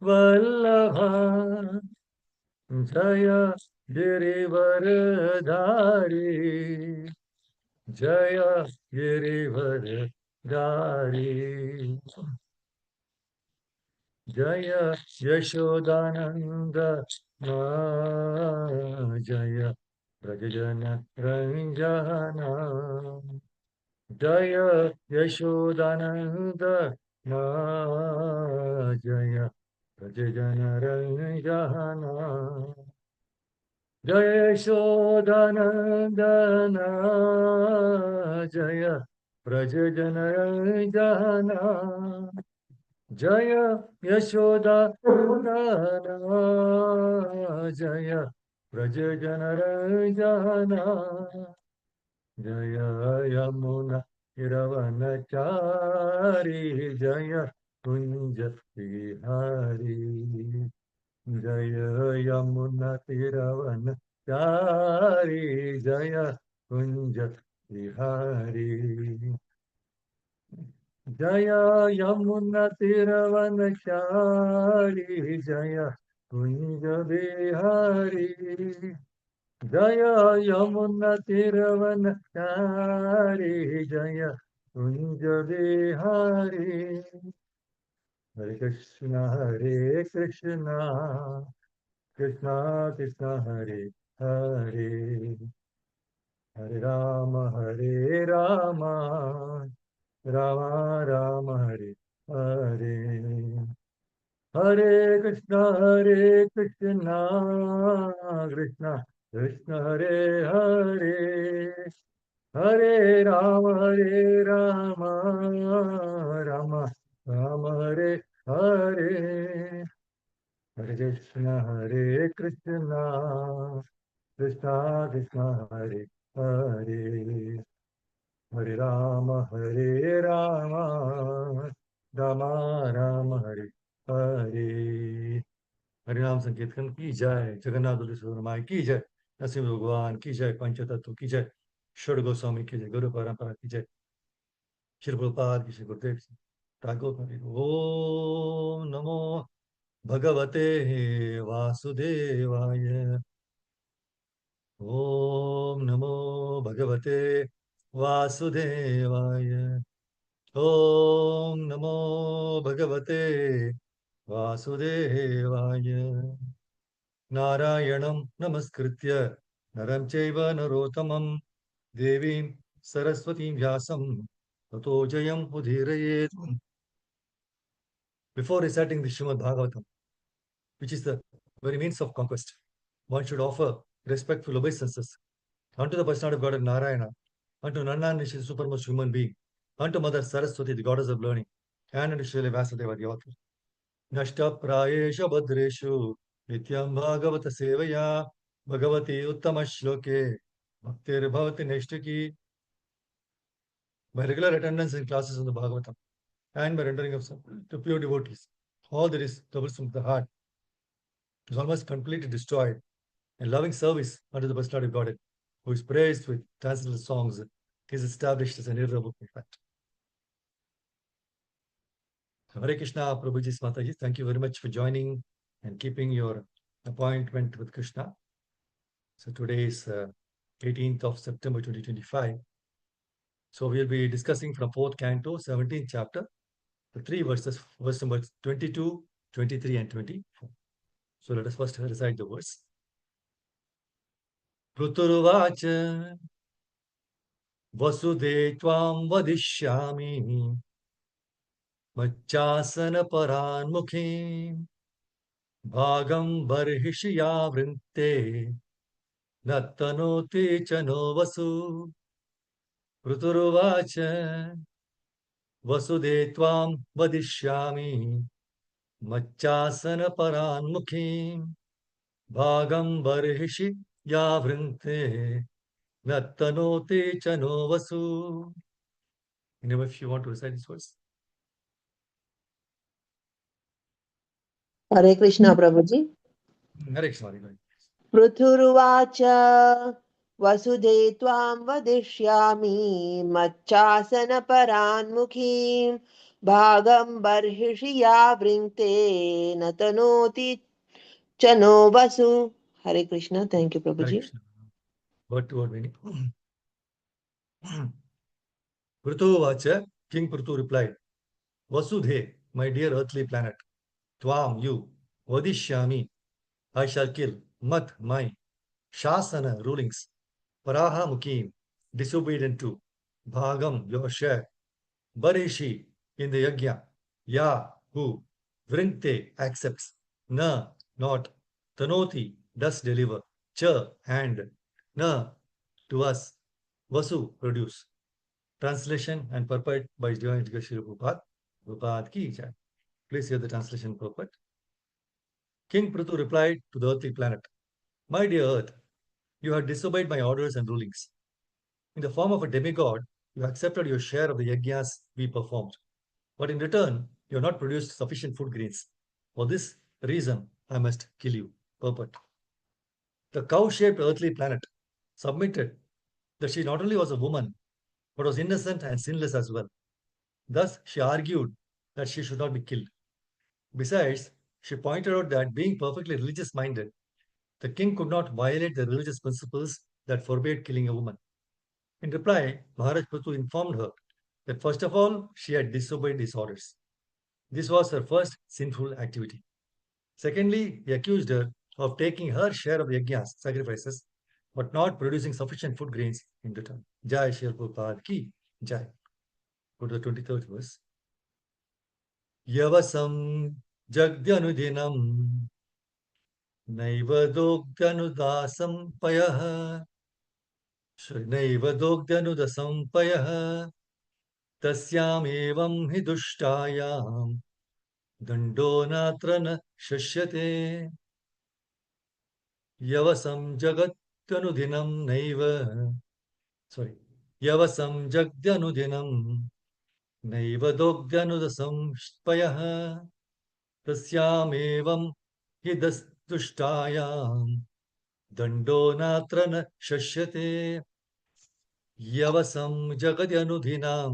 वल्लभा जय गिरिवरधारी जय गिरिवरधारी जय यशोदानंद जय ब्रजजन रंजना जय यशोदानंद जय ब्रजजन रंजना जय यशोदानंदन जय ब्रजजन रंजना जय यशोदानंदन जय ब्रजजन रंजना जय यमुना किरवनचारी जय कुंज विहारी जय यमुना किरवनचारी जय कुंज विहारी जय यमुना तिरवनचारी जय कुंज विहारी जय यमुना तिरवनचारी जय कुंज विहारी हरे कृष्णा कृष्णा कृष्णा हरे हरे हरे राम राम राम हरे हरे हरे कृष्णा कृष्णा कृष्ण हरे हरे हरे राम राम राम हरे हरे हरे कृष्णा कृष्णा कृष्णा हरे हरे हरे राम राम राम हरे हरे हरिनाम संकीर्तन की जय जगन्नाथ माई की जय नरसिंह भगवान की जय पंचतत्व की जय षड गोस्वामी की जय गुरु परंपरा की जय श्री प्रभुपाद की श्री गुरुदेव ठाकुर ओम नमो भगवते वासुदेवाय ओम नमो भगवते वासुदेवाय ओम नमो भगवते वासुदेवाय नारायणं नमस्कृत्य नरं चैव नरोत्तमं देवीं सरस्वतीं व्यासं ततो जयम् उदीरयेत्. Before reciting the Srimad Bhagavatam, which is the very means of conquest, one should offer respectful obeisances unto the personality of God and Narayana, unto Nana Nishi, the supermost human being, unto Mother Saraswati, the goddess of learning, and unto Srila Vyasadeva, the author. नष्टप्रायेषु भद्रेषु नित्यं भागवत सेवया भगवती उत्तम श्लोके भक्तिर्भवति नैष्टिकी. By regular attendance in classes on the Bhagavatam and by rendering of to pure devotees, all that is troublesome to the heart is almost completely destroyed, and loving service unto the personality of Godhead, who is praised with transcendental songs, is established as an irrevocable fact. Hare Krishna, Prabhuji Mataji, thank you very much for joining and keeping your appointment with Krishna. So today is 18th of September 2025. So we'll be discussing from 4th canto, 17th chapter, the 3 verses, verse numbers 22, 23 and 24. So let us first recite the verse. Pruturuvacha Vasude Tvam Vadishyami Machasana Paranmukhim Bhagam Barhishya Vrinte Nattanoti Chano Vasu. Pruturuvacha Vasude Tvam Vadishyami Machasana Paranmukhim Bhagam Barhishi Yavrinte Nattanoti Chano Vasu. Anyway, if you want to recite this verse. Hare Krishna, Prabhuji. Hare Krishna. Pruthurvacha Vasude Tvam Vadishyami Machasana Paranmukhim भागं बर्हिषि या वृङ्क्ते न तनोति च no Vasu. Hare Krishna. Thank you, Hare Prabhuji. Krishna. Word to word meaning. Prithu Vacha, King Prithu replied, Vasudhe, my dear earthly planet, Tvam, you, Vadishyami, I shall kill, Mat, my, Shasana, rulings, Paraha Mukim, disobedient to, Bhagam, your share, Barishi, in the Yajna, Ya, who, Vrinte, accepts, Na, not, Tanoti, does deliver, Cha, and, Na, to us, Vasu, produce. Translation and purport by His Divine Education Prabhupada. Prabhupada ki jai. Please hear the translation purport. King Prithu replied to the earthly planet, My dear earth, you have disobeyed my orders and rulings. In the form of a demigod, you accepted your share of the yajnas we performed. But in return, you have not produced sufficient food grains. For this reason, I must kill you. Purport. The cow-shaped earthly planet submitted that she not only was a woman, but was innocent and sinless as well. Thus, she argued that she should not be killed. Besides, she pointed out that being perfectly religious minded, the king could not violate the religious principles that forbade killing a woman. In reply, Maharaj Prithu informed her that first of all, she had disobeyed his orders. This was her first sinful activity. Secondly, he accused her of taking her share of the yajnas, sacrifices, but not producing sufficient food grains in return. Jai Shri Prabhupada ki Jai. Go to the 23rd verse. Yavasam Jagdyanudinam नैव दोग्ध्यनुदासंपयः नैव दोग्ध्यनुदसंपयः तस्यामेवं हि दुष्टायां दण्डो नात्र न शश्यते यवसं जगत्यनुदिनं नैव sorry यवसं जगत्यनुदिनं नैव दोग्ध्यनुदसंपयः तस्यामेवं हि दुष्टायां दण्डो नात्र न शश्यते यवसं जगद्यनुधिनां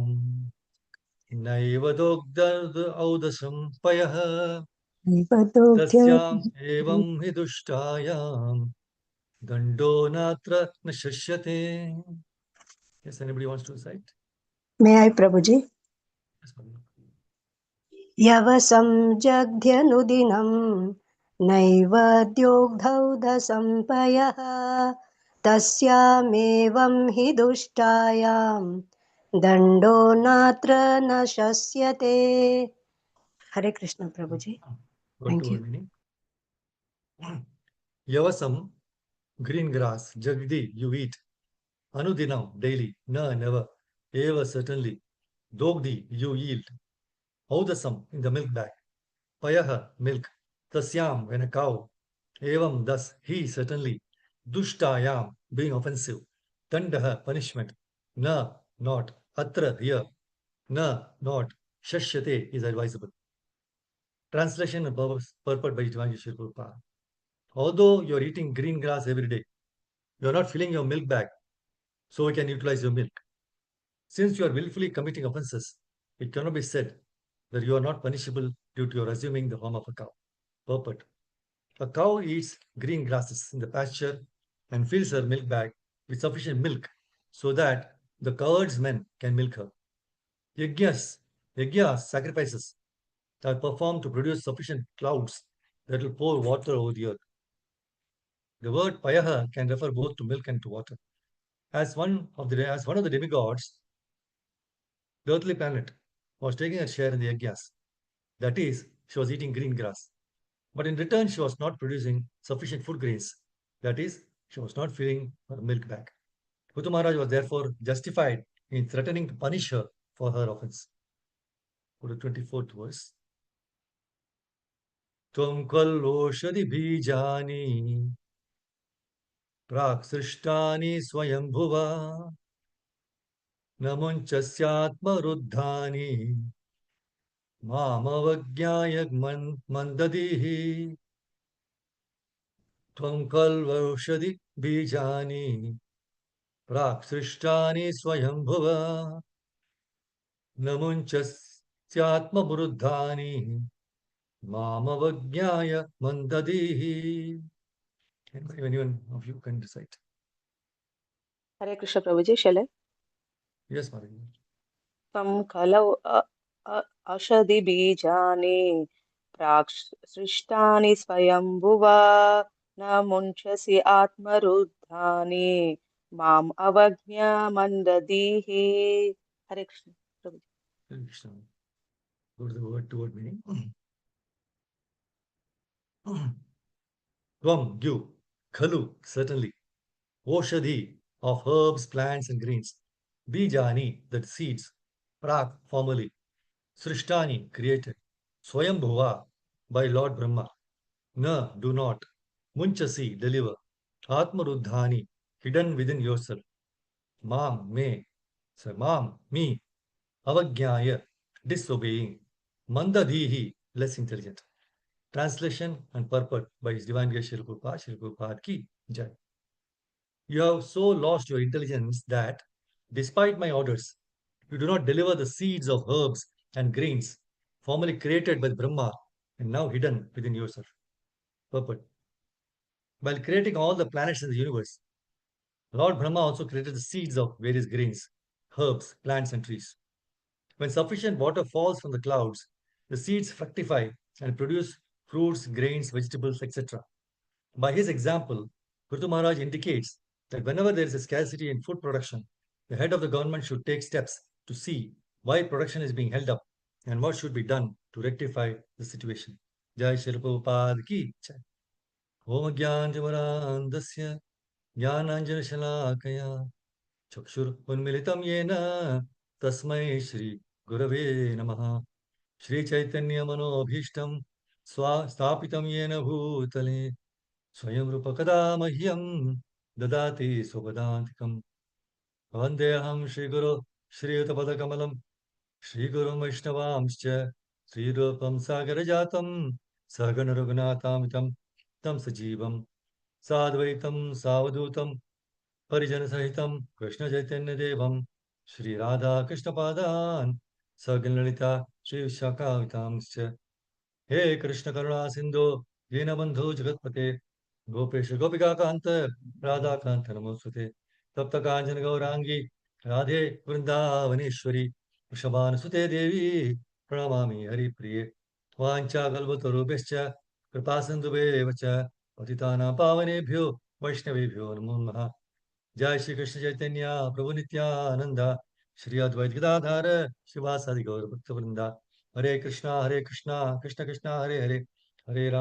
नैव दोग्ध औदशं पयः तस्याम् एवं हि दुष्टायां दण्डो नात्र न शश्यते. Yes, anybody wants to recite? May I, Prabhuji? Yes, Madam. Yavasam jagdhyanudinam नैवद्योग्धौ दसंपयः तस्यामेवं हि दुष्टायां दण्डो नात्र न शस्यते. Hare Krishna, Prabhuji. What Thank to you. meaning? Yavasam, green grass, jagdi, you eat. Anudinam, daily. Na, never. Eva, certainly. Dogdi, you yield. Audasam, in the milk bag. Payaha, milk. Tasyam, when a cow. Evam, thus, he, certainly. Dushtayam, being offensive. Dandaha, punishment. Na, not. Atra, here. Na, not. Shashyate is advisable. Translation and purport by Divine Shri Prabhupada. Although you are eating green grass every day, you are not filling your milk bag, so we can utilize your milk. Since you are willfully committing offenses, it cannot be said that you are not punishable due to your assuming the form of a cow. Purport. A cow eats green grasses in the pasture and fills her milk bag with sufficient milk so that the herdsmen can milk her. Yajnas, sacrifices, are performed to produce sufficient clouds that will pour water over the earth. The word payaha can refer both to milk and to water. As one of the demigods, the earthly planet was taking a share in the yajnas. That is, she was eating green grass. But in return, she was not producing sufficient food grains. That is, she was not filling her milk bag. Prithu Maharaj was therefore justified in threatening to punish her for her offense. Go to 24th verse. Tvam kalloshadi bijani prak srishtani swayambhuva namunchasyatma ruddhani mamavajnaya mandadihi tvam kalloshadi bijani prak srishtani swayambhuva Syatma Mamavajnaya Mandadihi. Anyone of you can recite. Hare Krishna Prabhuji, shall I? Yes, Mother. Tam kalau ashadi bijani srishtani swayambhuva na munchasi atmaruddhani mam avagnya mandadihi. Hare Krishna Prabhuji. Hare Krishna. Go to the word to word meaning. Tvam, you. Khalu, certainly. Oshadhi, of herbs, plants, and greens. Bijani, that seeds. Prak, formerly. Srishtani, created. Swayambhuva, by Lord Brahma. Na, do not. Munchasi, deliver. Atmaruddhani, hidden within yourself. Mam, may. So, mam, me. Avajnaya, disobeying. Mandadhihi, less intelligent. Translation and purport by His Divine Grace Srila Prabhupada, Srila Prabhupada ki Jai. You have so lost your intelligence that, despite my orders, you do not deliver the seeds of herbs and grains formerly created by Brahma and now hidden within yourself. Purport. While creating all the planets in the universe, Lord Brahma also created the seeds of various grains, herbs, plants, and trees. When sufficient water falls from the clouds, the seeds fructify and produce fruits, grains, vegetables, etc. By his example, Prithu Maharaj indicates that whenever there is a scarcity in food production, the head of the government should take steps to see why production is being held up and what should be done to rectify the situation. Jai Shri Prabhupada ki Jai. Om Gyantimarandasya Jnananjana Shalakaya Chakshur Unmilitam Yena Tasmai Shri Gurave Namaha Shri Chaitanya Manobhishtam Stapitam Yena Bhutale Swayam Rupa Kada Mahyam Dadati Subhadantikam Vandeham Shri Guru Shri Utapada Kamalam Shri Guru Vaishnavamscha Shri Rupam Sagarajatam Sagana Raghunatamitam Tam Sajivam Sadvaitam Savadutam Parijana Sahitam Krishna Chaitanya Devam Shri Radha Krishna Padan Saganalita Shri Vishakavitamscha He Krishna Karuna Sindhu Dinabandhu Jagatpate Gopesh Gopika Kanta Radha Kanta Namosute Tapta Kanjana Gaurangi Radhe Vrindavaneshwari Vrishabhana Sute Devi Pranamami Hari Priye Vancha Galvatarubhescha Kripasindhube Vacha Patitana Pavanebhyo Vaishnavebhyo Namo Namaha Jai Shri Krishna Chaitanya Prabhu Nityananda Shri Advaita Gadadhara Shivasadi Gaur Bhakta Vrinda Hare Krishna, Krishna Krishna, Hare Hare, Hare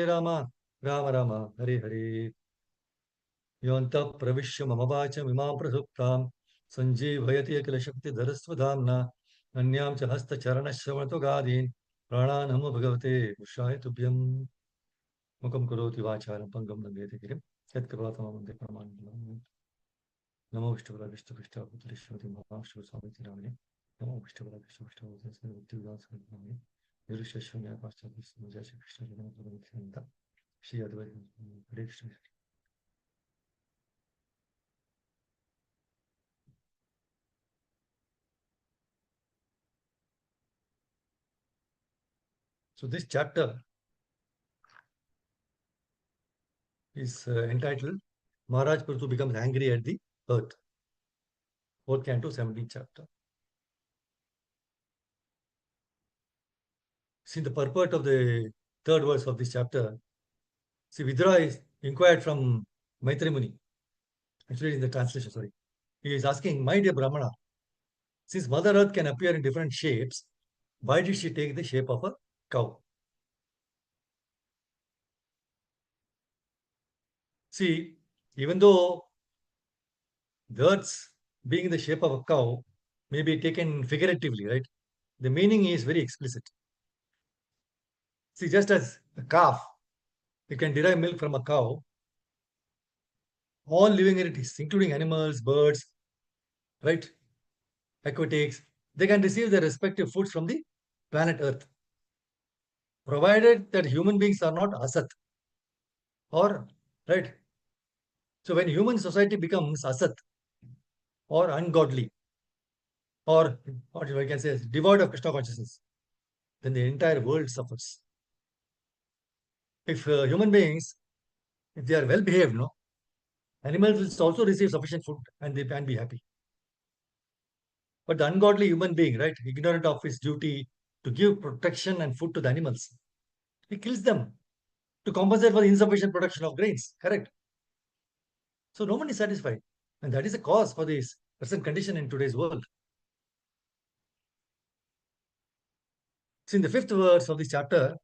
Rama, Rama Rama, Hare Hare. Yonta Pravishya Mamavacham Imam Prasuptam, Sanjeevayati Akila Shakti Dharasvadhamna, Anyam cha Hasta Charana Shravanato Gadin, Prananamo Bhagavate, Ushaya Tubhyam, Mukam Karoti Vacharam Pangam Nagete Kirim, Yat Kravatamam De Pramanam. Namo Vishnu Vishnu Vishnu Vishnu Mahavishnu Swami Tirani. Namo Vishnu Vishnu Vishnu Vishnu Vishnu Nirishashwanya Pascha Vishnu Jai Krishna Jagannatha Shri Advaita Hare Krishna. So this chapter is entitled Maharaj Prithu becomes angry at the earth. 4th canto, 17th chapter. See the purport of the 3rd verse of this chapter. See, Vidura is inquired from Maitri Muni. Actually, in the translation, sorry. He is asking, my dear Brahmana, since Mother Earth can appear in different shapes, why did she take the shape of a cow? See, even though the earth's being in the shape of a cow may be taken figuratively, right? The meaning is very explicit. See, just as a calf, you can derive milk from a cow, all living entities, including animals, birds, right? Aquatics, they can receive their respective foods from the planet Earth, provided that human beings are not asat, or, right? So when human society becomes asat, or ungodly, or what I can say is devoid of Krishna consciousness, then the entire world suffers. If human beings, if they are well behaved, no, animals will also receive sufficient food and they can be happy. But the ungodly human being, right, ignorant of his duty to give protection and food to the animals, he kills them to compensate for the insufficient production of grains. Correct. So no one is satisfied. And that is the cause for this present condition in today's world. So in the fifth verse of this chapter,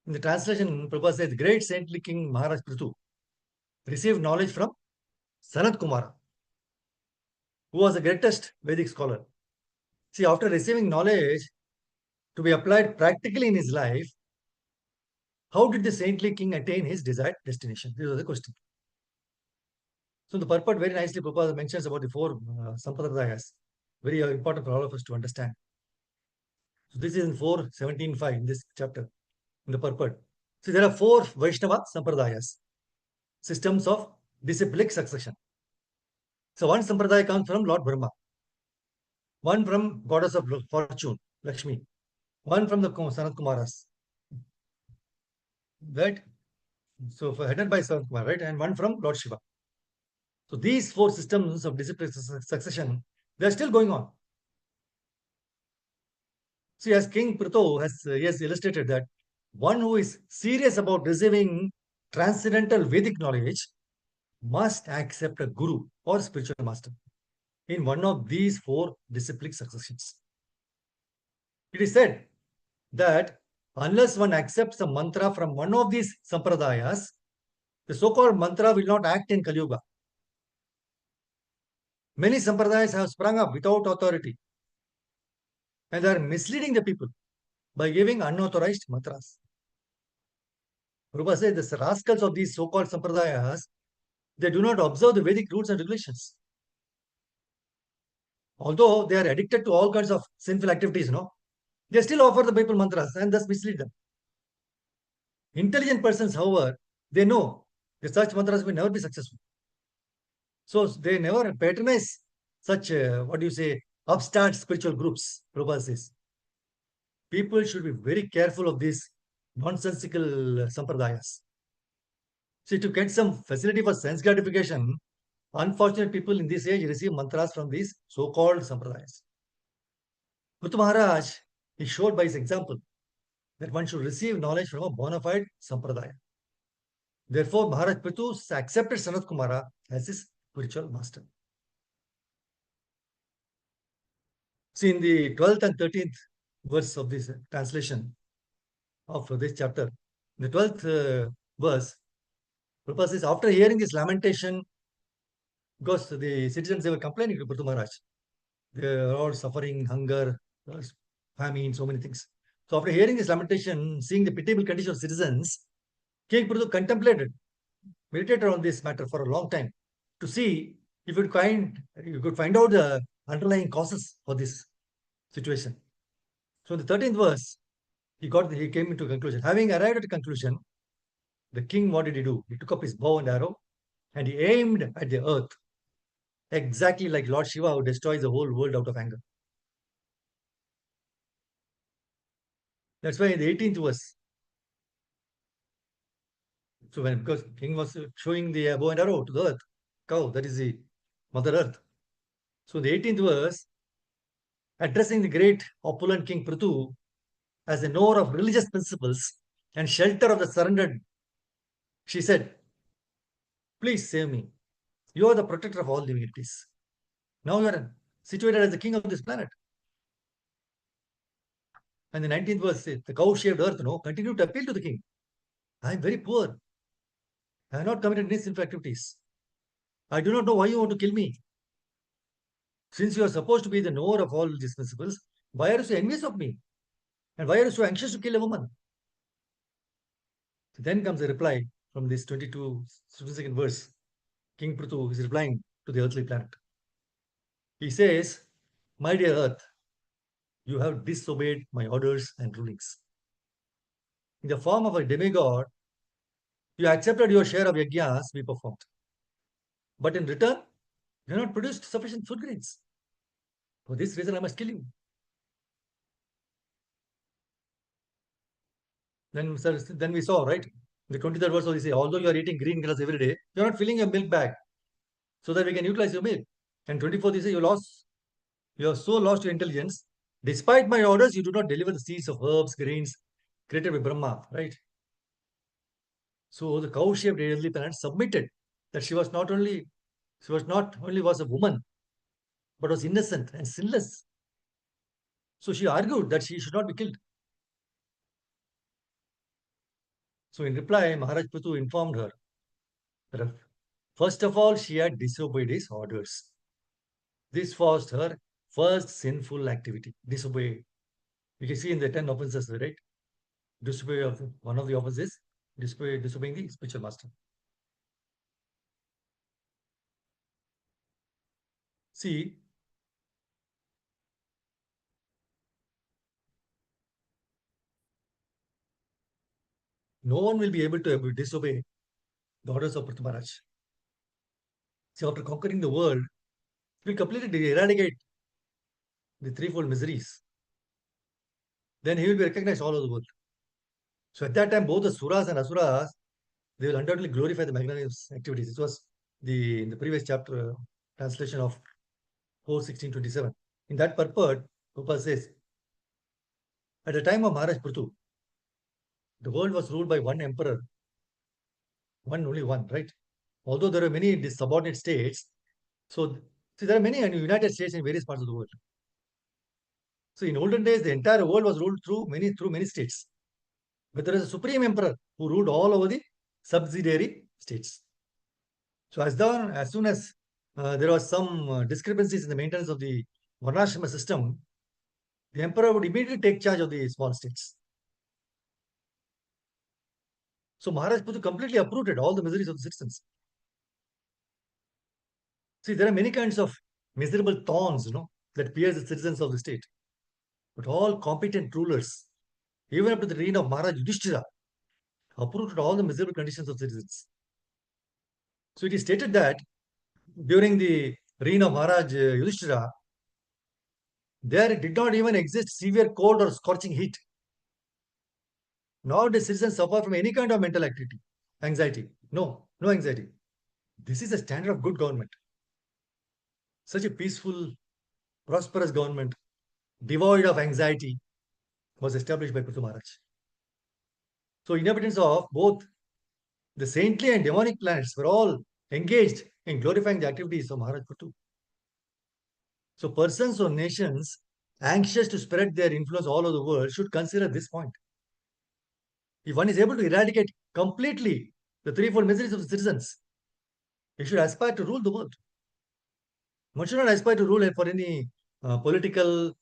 in the translation, Prabhupada says, great saintly king Maharaj Prithu received knowledge from Sanat Kumara, who was the greatest Vedic scholar. See, after receiving knowledge to be applied practically in his life, how did the saintly king attain his desired destination? This was the question. So the purport very nicely Prabhupada mentions about the four sampradayas, very important for all of us to understand. So this is in 4.17.5 in this chapter, in the purport. So there are four Vaishnava sampradayas, systems of disciplic succession. So one sampradaya comes from Lord Brahma, one from goddess of fortune, Lakshmi, one from the Sanat Kumaras, right? So headed by Sanat Kumar, right? And one from Lord Shiva. So these four systems of disciplic succession, they are still going on. See, as King Prito has illustrated that one who is serious about receiving transcendental Vedic knowledge must accept a guru or spiritual master in one of these four disciplic successions. It is said that unless one accepts a mantra from one of these sampradayas, the so-called mantra will not act in Kali Yuga. Many sampradayas have sprung up without authority and are misleading the people by giving unauthorized mantras. Prabhupada says the rascals of these so-called sampradayas, they do not observe the Vedic rules and regulations. Although they are addicted to all kinds of sinful activities, no, they still offer the people mantras and thus mislead them. Intelligent persons, however, they know that such mantras will never be successful. So they never patronize such, upstart spiritual groups, Prabhupada says. People should be very careful of these nonsensical sampradayas. See, to get some facility for sense gratification, unfortunate people in this age receive mantras from these so-called sampradayas. Prithu Maharaj, he showed by his example that one should receive knowledge from a bona fide sampradaya. Therefore, Maharaj Prithu accepted Sanat Kumara as his spiritual master. See, in the 12th and 13th verse of this translation of this chapter, the 12th verse, Prabhupada says, after hearing this lamentation, because the citizens, they were complaining to Prithu Maharaj. They are all suffering, hunger, famine, so many things. So after hearing this lamentation, seeing the pitiable condition of citizens, King Prithu meditated on this matter for a long time to see if you could find out the underlying causes for this situation. So in the 13th verse, he came into a conclusion. Having arrived at a conclusion, the king, what did he do? He took up his bow and arrow and he aimed at the earth, exactly like Lord Shiva, who destroys the whole world out of anger. That's why in the 18th verse, so because king was showing the bow and arrow to the earth, cow, that is the mother earth. So the 18th verse, addressing the great opulent King Prithu as the knower of religious principles and shelter of the surrendered, she said, please save me. You are the protector of all living entities. Now you are situated as the king of this planet. And the 19th verse says, the cow-shaped earth, continued to appeal to the king. I am very poor. I have not committed any sinful activities. I do not know why you want to kill me. Since you are supposed to be the knower of all these principles, why are you so envious of me? And why are you so anxious to kill a woman? So then comes a reply from this 22nd verse. King Prithu is replying to the earthly planet. He says, my dear earth, you have disobeyed my orders and rulings. In the form of a demigod, you accepted your share of yajnas we performed. But in return, you have not produced sufficient food grains. For this reason, I must kill you. Then we saw, right? The 23rd verse, they say, although you are eating green grass every day, you're not filling your milk bag so that we can utilize your milk. And 24th, they say, you are so lost your intelligence. Despite my orders, you do not deliver the seeds of herbs, grains created by Brahma, right? So the cow-shaped elderly parent submitted that she was not only was a woman, but was innocent and sinless. So she argued that she should not be killed. So in reply, Maharaj Prithu informed her that first of all, she had disobeyed his orders. This was her first sinful activity. Disobey. You can see in the 10 offenses, right? Disobey of one of the offenses, disobeying the spiritual master. See, no one will be able to disobey the orders of Prithu Maharaj. See, after conquering the world, he will completely eradicate the threefold miseries. Then he will be recognized all over the world. So at that time, both the Suras and Asuras, they will undoubtedly glorify the magnanimous activities. This was in the previous chapter translation of 4:16:27. In that purport, Prabhupada says, at the time of Maharaj Prithu, the world was ruled by one emperor, only one, right? Although there are many subordinate states, so see, there are many United States in various parts of the world. So in olden days, the entire world was ruled through many states. But there is a supreme emperor who ruled all over the subsidiary states. So as soon as there was some discrepancies in the maintenance of the Varnashrama system, the emperor would immediately take charge of the small states. So Maharaj Prithu completely uprooted all the miseries of the citizens. See, there are many kinds of miserable thorns, that pierce the citizens of the state. But all competent rulers, even up to the reign of Maharaj Yudhishthira, uprooted all the miserable conditions of citizens. So it is stated that during the reign of Maharaj Yudhishthira, there did not even exist severe cold or scorching heat. Nor did citizens suffer from any kind of mental activity, anxiety. No anxiety. This is a standard of good government. Such a peaceful, prosperous government, devoid of anxiety, was established by Prithu Maharaj. So inhabitants of both the saintly and demonic planets were all engaged in glorifying the activities of Maharaj Prithu. So persons or nations anxious to spread their influence all over the world should consider this point. If one is able to eradicate completely the threefold miseries of the citizens, he should aspire to rule the world. One should not aspire to rule for any political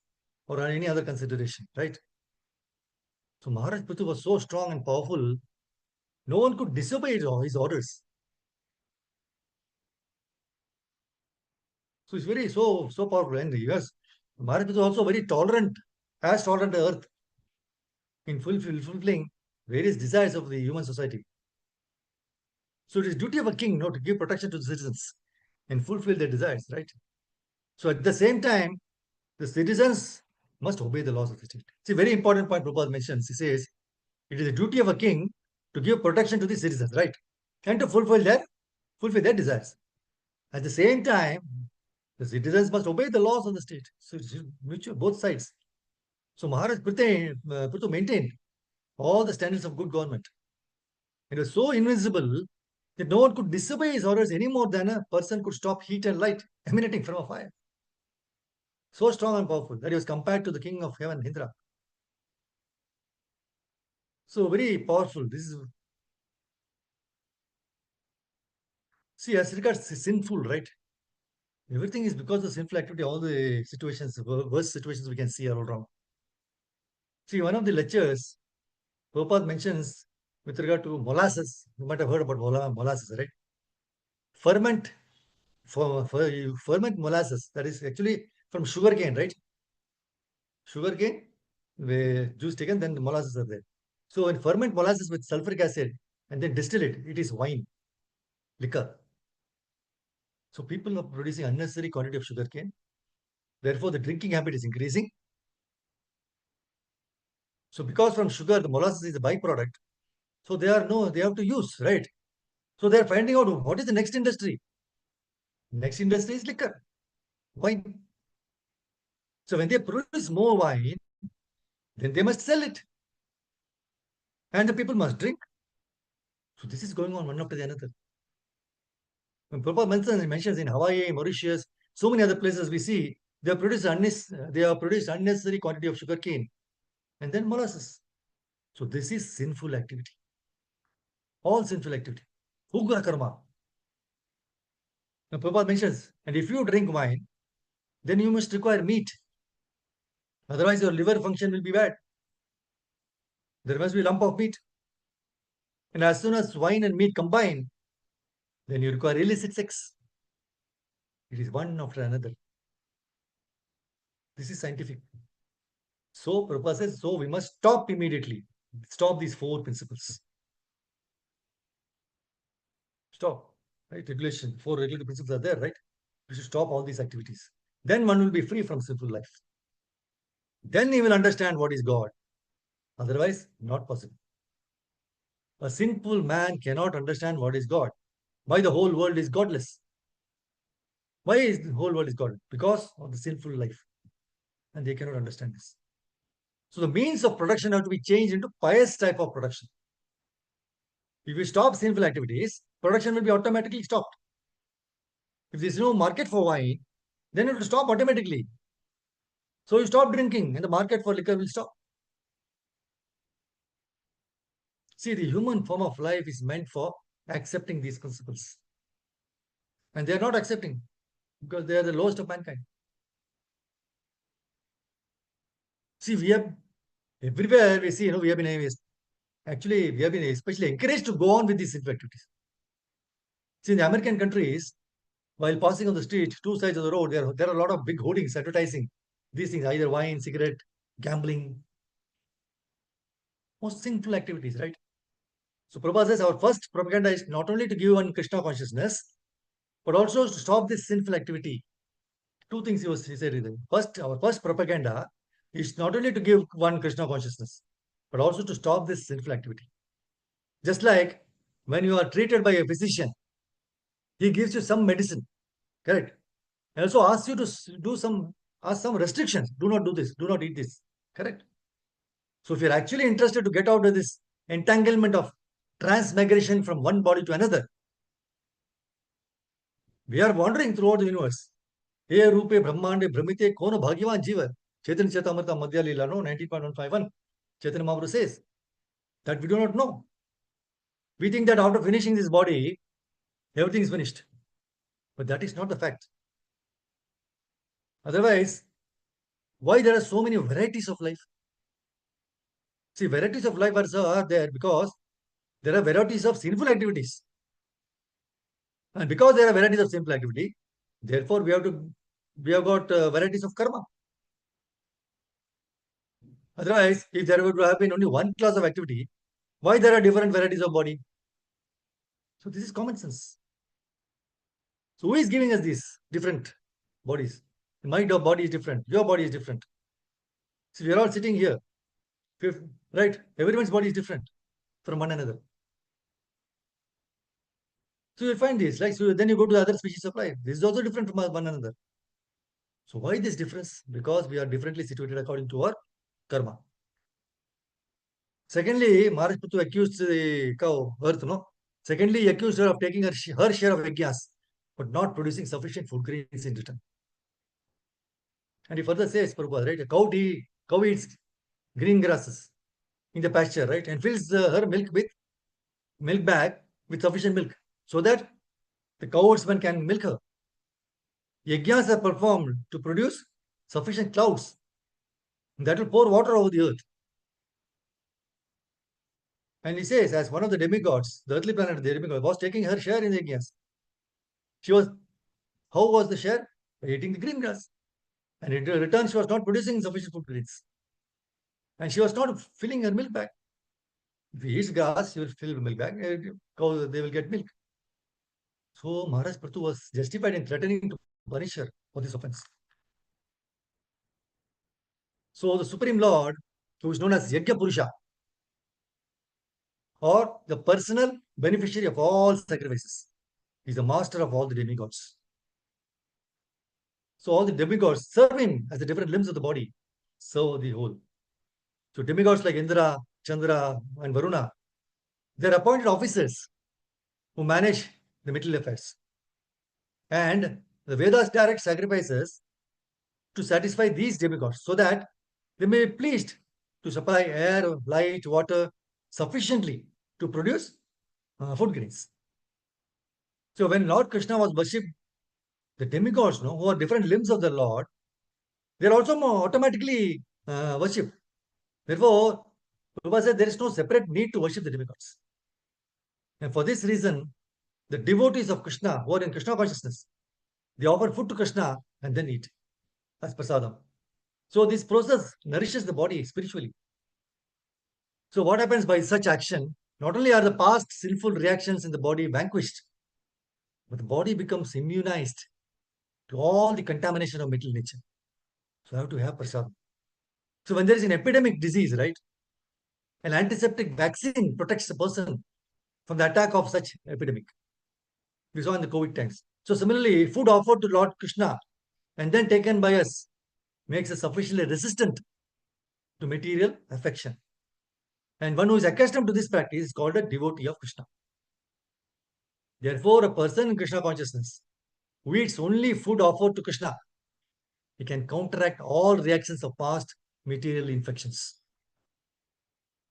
or any other consideration, right? So Maharaj Prithu was so strong and powerful, no one could disobey his orders. So it's very so powerful. And yes, Maharaj Prithu was also very tolerant, as tolerant as earth, in fulfilling various desires of the human society. So it is duty of a king, to give protection to the citizens and fulfill their desires, right? So at the same time, the citizens must obey the laws of the state. See, very important point Prabhupada mentions. He says, it is the duty of a king to give protection to the citizens, right? And to fulfill their desires. At the same time, the citizens must obey the laws of the state. So it's mutual, both sides. So Maharaj Prithu maintained all the standards of good government. It was so invincible that no one could disobey his orders any more than a person could stop heat and light emanating from a fire. So strong and powerful that he was compared to the king of heaven, Indra. So very powerful. This is, see, as regards sinful, right? Everything is because of sinful activity, all the situations, worst situations we can see all around. See, one of the lectures, Prabhupada mentions with regard to molasses. You might have heard about molasses, right? Ferment, you ferment molasses. That is actually from sugarcane, right? Sugarcane, where juice taken, then the molasses are there. So when ferment molasses with sulfuric acid and then distill it, it is wine, liquor. So people are producing unnecessary quantity of sugarcane. Therefore, the drinking habit is increasing. So because from sugar, the molasses is a byproduct, so they have to use, right? So they're finding out what is the next industry. Next industry is liquor, wine. So when they produce more wine, then they must sell it. And the people must drink. So this is going on one after the another. When Prabhupada mentions in Hawaii, Mauritius, so many other places we see, they have produced unnecessary quantity of sugar cane and then molasses. So this is sinful activity. All sinful activity. Ugra karma. Now Prabhupada mentions, and if you drink wine, then you must require meat. Otherwise, your liver function will be bad. There must be a lump of meat. And as soon as wine and meat combine, then you require illicit sex. It is one after another. This is scientific. So Prabhupada says, so we must stop immediately. Stop these 4 principles. Stop. Right? Regulation. 4 regulative principles are there, right? We should stop all these activities. Then one will be free from sinful life. Then he will understand what is God. Otherwise, not possible. A sinful man cannot understand what is God. Why the whole world is godless? Why is the whole world is godless? Because of the sinful life. And they cannot understand this. So the means of production have to be changed into pious type of production. If you stop sinful activities, production will be automatically stopped. If there is no market for wine, then it will stop automatically. So you stop drinking and the market for liquor will stop. See, the human form of life is meant for accepting these principles. And they are not accepting because they are the lowest of mankind. See, we have everywhere we see, we have been especially encouraged to go on with these sinful activities. See, in the American countries, while passing on the street, 2 sides of the road, there are a lot of big hoardings advertising these things, either wine, cigarette, gambling, most sinful activities, right? So Prabhupada says our first propaganda is not only to give one Krishna consciousness, but also to stop this sinful activity. 2 things he said. First, our first propaganda is not only to give one Krishna consciousness, but also to stop this sinful activity. Just like when you are treated by a physician, he gives you some medicine, correct? And also asks you to do some restrictions. Do not do this. Do not eat this. Correct. So if you're actually interested to get out of this entanglement of transmigration from one body to another, we are wandering throughout the universe. He Rupe Brahmande Brahmite Kono Bhagyavan Jiva. Chaitanya Chaitamrita Madhya Lila, no, 19.151. Chaitanya Mahaprabhu says that we do not know. We think that after finishing this body, everything is finished. But that is not the fact. Otherwise, why there are so many varieties of life? See, varieties of life are there because there are varieties of sinful activities. And because there are varieties of sinful activity, therefore we have got varieties of karma. Otherwise, if there would have been only one class of activity, why there are different varieties of body? So this is common sense. So who is giving us these different bodies? My body is different. Your body is different. So we are all sitting here, right? Everyone's body is different from one another. So you find this, right? So then you go to the other species of life. This is also different from one another. So why this difference? Because we are differently situated according to our karma. Secondly, Maharaj Puttu accused the cow, earth, no? Secondly, he accused her of taking her share of yajnas, but not producing sufficient food grains in return. And he further says, Prabhupada, right? A cow eats green grasses in the pasture, right? And fills her milk bag with sufficient milk so that the cowherdsman can milk her. Yajnas are performed to produce sufficient clouds that will pour water over the earth. And he says, as one of the demigods, the earthly planet, the demigod, was taking her share in the yajnas. How was the share? By eating the green grass. And in return, she was not producing sufficient food grains. And she was not filling her milk bag. If he eats grass, she will fill the milk bag. They will get milk. So Maharaj Prathu was justified in threatening to punish her for this offense. So the Supreme Lord who is known as Yajna Purusha, or the personal beneficiary of all sacrifices. He's the master of all the demigods. So all the demigods serve him as the different limbs of the body, serve the whole. So demigods like Indra, Chandra, and Varuna, they're appointed officers who manage the material affairs. And the Vedas direct sacrifices to satisfy these demigods so that they may be pleased to supply air, light, water sufficiently to produce food grains. So when Lord Krishna was worshipped, the demigods, who are different limbs of the Lord, they are also more automatically worshipped. Therefore, Prabhupada said there is no separate need to worship the demigods. And for this reason, the devotees of Krishna who are in Krishna consciousness, they offer food to Krishna and then eat as prasadam. So this process nourishes the body spiritually. So what happens by such action? Not only are the past sinful reactions in the body vanquished, but the body becomes immunized to all the contamination of material nature. So I have to have prasadam. So when there is an epidemic disease, right, an antiseptic vaccine protects the person from the attack of such epidemic. We saw in the COVID times. So similarly, food offered to Lord Krishna and then taken by us makes us sufficiently resistant to material affection. And one who is accustomed to this practice is called a devotee of Krishna. Therefore, a person in Krishna consciousness who eats only food offered to Krishna, he can counteract all reactions of past material infections,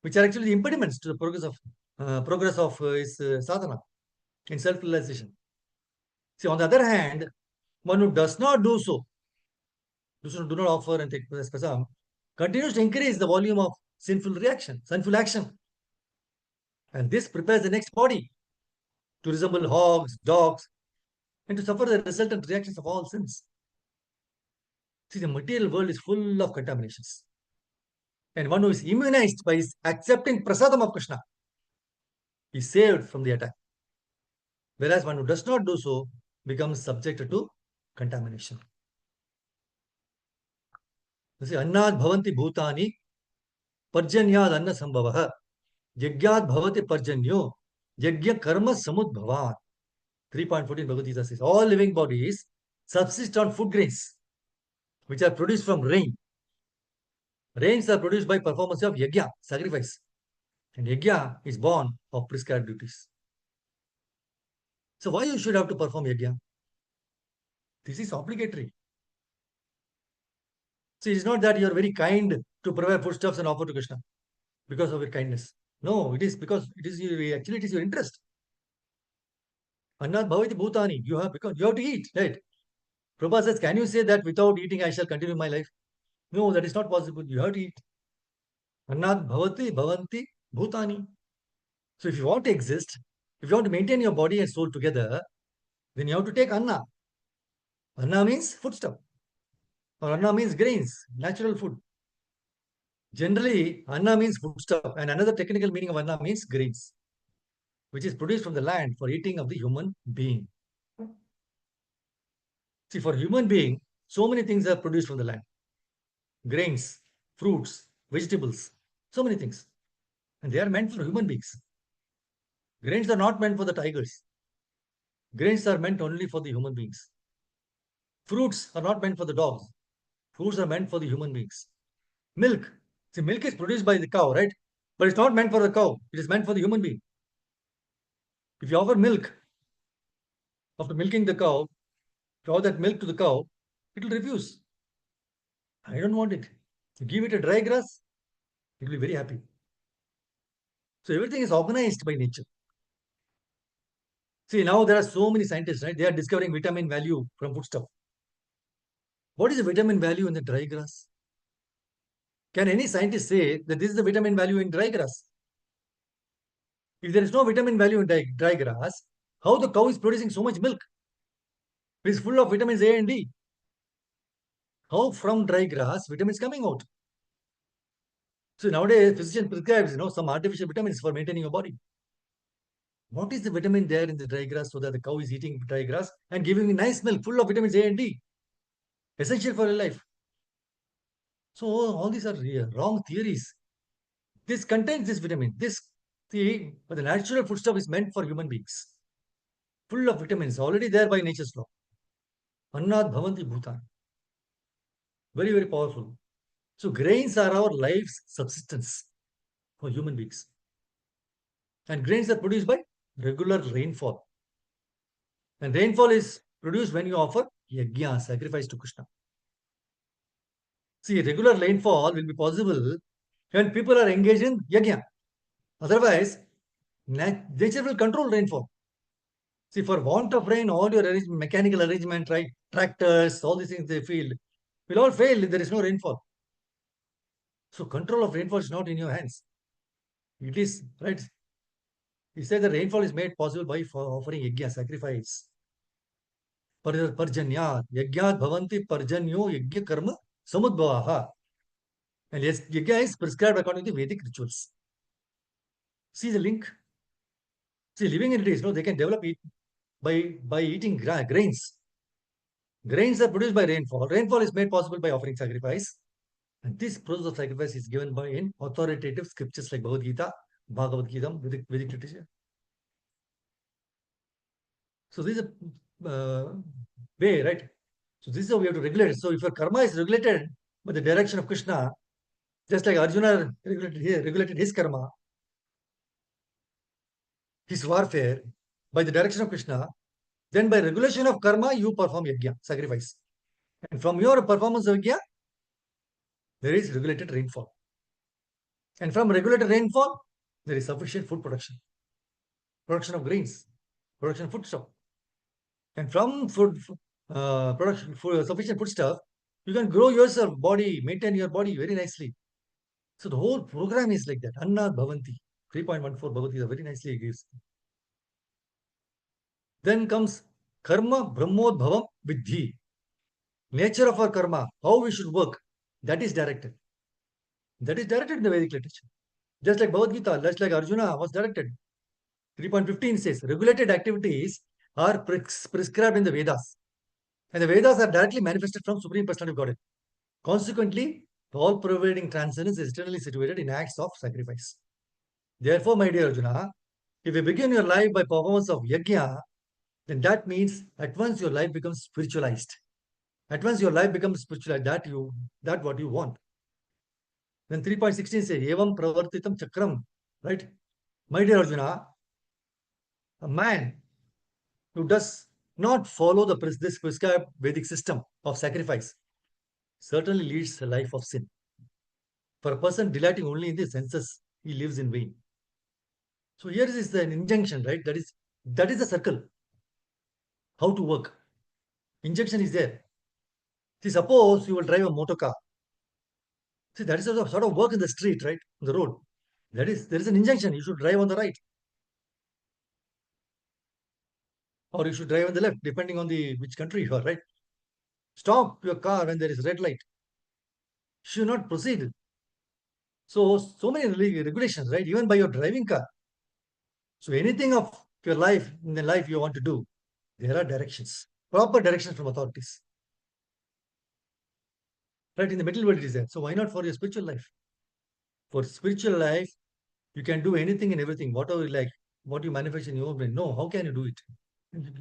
which are actually the impediments to the progress of his sadhana in self-realization. See, on the other hand, one who does not do so, do not offer and take prasadam, continues to increase the volume of sinful action. And this prepares the next body to resemble hogs, dogs, and to suffer the resultant reactions of all sins. See, the material world is full of contaminations. And one who is immunized by his accepting prasadam of Krishna is saved from the attack. Whereas one who does not do so becomes subjected to contamination. You see, annad bhavanti bhutani parjanyad anna sambhavaha yajnad bhavati parjanyo yajna karma samudbhavat. 3.14 Bhagavad Gita says, all living bodies subsist on food grains, which are produced from rain. Rains are produced by performance of yajna, sacrifice. And yajna is born of prescribed duties. So why you should have to perform yajna? This is obligatory. See, it's not that you are very kind to prepare foodstuffs and offer to Krishna because of your kindness. No, it is because it is your interest. Annat bhavati bhutani. Because you have to eat, right? Prabhupada says, can you say that without eating I shall continue my life? No, that is not possible. You have to eat. Annat bhavanti bhutani. So if you want to exist, if you want to maintain your body and soul together, then you have to take anna. Anna means foodstuff. Or anna means grains, natural food. Generally, anna means foodstuff, and another technical meaning of anna means grains, which is produced from the land for eating of the human being. See, for human being, so many things are produced from the land. Grains, fruits, vegetables, so many things. And they are meant for human beings. Grains are not meant for the tigers. Grains are meant only for the human beings. Fruits are not meant for the dogs. Fruits are meant for the human beings. Milk. See, milk is produced by the cow, right? But it's not meant for the cow. It is meant for the human being. If you offer milk, after milking the cow, if you offer that milk to the cow, it will refuse. I don't want it. You give it a dry grass, it will be very happy. So everything is organized by nature. See, now there are so many scientists, right? They are discovering vitamin value from foodstuff. What is the vitamin value in the dry grass? Can any scientist say that this is the vitamin value in dry grass? If there is no vitamin value in dry grass, how the cow is producing so much milk? It is full of vitamins A and D. How from dry grass vitamins coming out? So nowadays physician prescribes some artificial vitamins for maintaining your body. What is the vitamin there in the dry grass so that the cow is eating dry grass and giving me nice milk full of vitamins A and D? Essential for your life. So all these are wrong theories This contains this vitamin. The natural foodstuff is meant for human beings. Full of vitamins, already there by nature's law. Annad bhavanti bhutan. Very, very powerful. So grains are our life's subsistence for human beings. And grains are produced by regular rainfall. And rainfall is produced when you offer yajna, sacrifice to Krishna. See, regular rainfall will be possible when people are engaged in yajna. Otherwise, nature will control rainfall. See, for want of rain, all your mechanical arrangement, right? Tractors, all these things they feel will all fail if there is no rainfall. So control of rainfall is not in your hands. It is, right? He said the rainfall is made possible by offering yajna, sacrifice. Parjanyat, yajnat bhavanti parjanyo yajna karma samudbhavaha. And yes, yajna is prescribed according to Vedic rituals. See the link? See, living in it, they can develop it by eating grains. Grains are produced by rainfall. Rainfall is made possible by offering sacrifice. And this process of sacrifice is given by in authoritative scriptures like Bhagavad Gita, Bhagavad Gita, Vedic literature. So this is a way, right? So this is how we have to regulate it. So if your karma is regulated by the direction of Krishna, just like Arjuna regulated his karma, his warfare by the direction of Krishna, then by regulation of karma, you perform yajna, sacrifice. And from your performance of yajna, there is regulated rainfall. And from regulated rainfall, there is sufficient food production of grains, production of foodstuff. And from production, sufficient foodstuff, you can grow yourself, body, maintain your body very nicely. So the whole program is like that. Anna Bhavanti, 3.14 Bhagavad Gita very nicely gives. Then comes Karma Brahmodbhavam Vidhi. Nature of our karma, how we should work, that is directed. That is directed in the Vedic literature. Just like Bhagavad Gita, just like Arjuna was directed. 3.15 says, regulated activities are prescribed in the Vedas. And the Vedas are directly manifested from Supreme Personality of Godhead. Consequently, the all-pervading transcendence is eternally situated in acts of sacrifice. Therefore, my dear Arjuna, if you begin your life by performance of yajna, then that means at once your life becomes spiritualized. At once your life becomes spiritualized. That what you want. Then 3.16 says, Evam pravartitam chakram. Right? My dear Arjuna, a man who does not follow this prescribed Vedic system of sacrifice certainly leads a life of sin. For a person delighting only in the senses, he lives in vain. So here is an injunction, right? That is the circle. How to work. Injunction is there. See, suppose you will drive a motor car. See, that is a sort of work in the street, right? On the road. There is an injunction. You should drive on the right. Or you should drive on the left, depending on which country you are, right? Stop your car when there is red light. Should not proceed. So many regulations, right? Even by your driving car. So anything of your life, in the life you want to do, there are directions, proper directions from authorities. Right? In the middle world it is there. So why not for your spiritual life? For spiritual life, you can do anything and everything, whatever you like, what you manifest in your own brain. No, how can you do it?